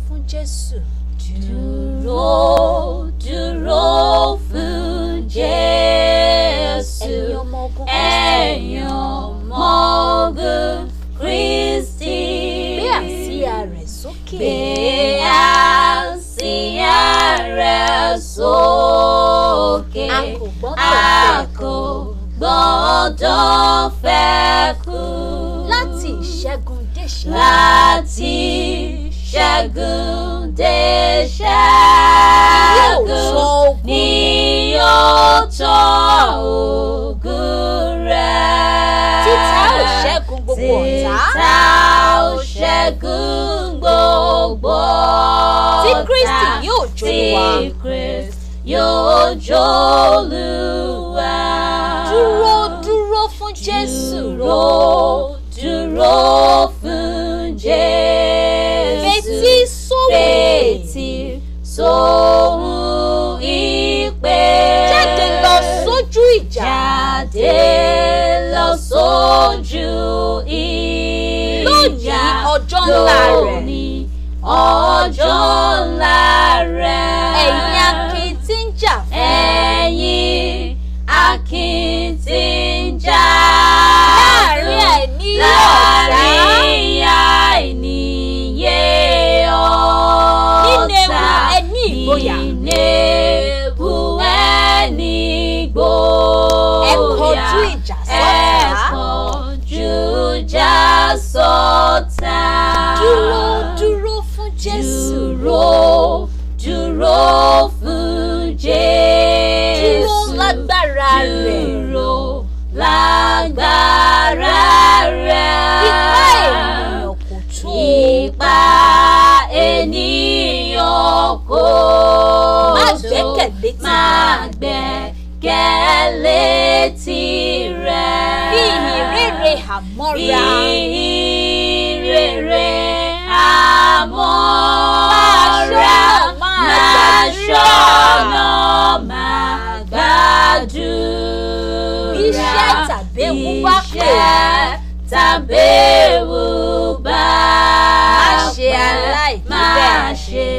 fún Jésù. Dúró, dúró fún Jésù. Ẹ̀yin ọmọ ogun Kristi. Gbé àsíá rẹ̀ sókè. Gbé àsíá rẹ̀ sókè. A kò gbọ́dọ̀ fẹ́ kú. Láti ìṣẹ́gun dé ìṣẹ́gun. Láti ṣẹ́gun dé ṣẹ́gun ni yóò tọ́ ogun rẹ̀. Títà ò ṣẹ́gun gbogbo ọ̀tá. Títà ò ṣẹ́gun gbogbo ọ̀tá. Tí Kristi yóò jólúwa. Tí Kristi yóò jólúwa. Dúró, dúró fún Jésù. Dúró, dúró fún Jésù. Fetí sóhùn. Fetí sóhùn ìpè. Jáde lọ sójú ìjà. Jáde lọ sójú ìjà. Lónìí ọjọ́ ńlá rẹ̀. Lónìí ọjọ́ ńlá rẹ̀. Ẹ̀yin akin tí ń jà fún. Ẹ̀yin akin tí ń jà láàrin àìníye ọ̀tá. láàrin àìníye ọ̀tá. Nínú ewu ẹni ìgboyà. Nínú ewu ẹni ìgboyà. Ẹ kọjú ìjà sọ́tá. Ẹ kọjú ìjà sọ́tá. Dúró, dúró fún Jésù. Dúró, dúró fún Jésù. Dúró lágbára rẹ̀. Dúró lágbára rẹ̀. Ipá ènìyàn kò tó. Ipá ènìyàn kò Má tó. gbẹ́kẹ̀lé Má gbẹ́kẹ̀lé tirẹ̀. Fi ìhìnrere àmọ́ra. Fi ìhìnrere àmọ́ra. Máa ṣọ́nà, máa gbàdúrà. Bí iṣẹ́ tàbí ewu bá pè. Iṣẹ́ tàbí ewu bá ṣe aláìdébẹ̀. Má ṣe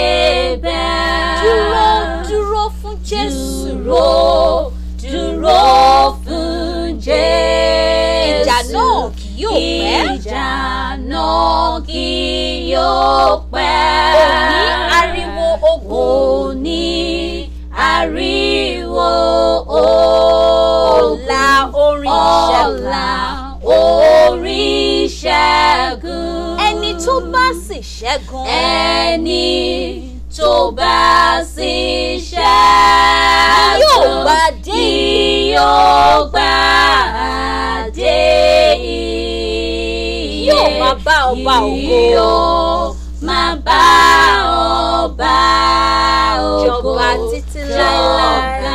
aláìdébẹ̀. Dúró, dúró fún Jésù. Dúró, dúró fún Jésù. Ìjà náà kì yóò pẹ́. Ìjà náà kì yóò pẹ́. Òní ariwo ogun. Òní ariwo Ọ̀la ogun. orin ìṣẹ́gun. Ọ̀la orin ìṣẹ́gun. Ẹni tó bá sì ṣẹ́gun. Ẹni tó bá sì ṣẹ́gun. Yóò gbadé. Yóò gbadé. Yóò máa bá ọba ògo. Yóò máa bá ọba ògo. Jọba títí láéláé.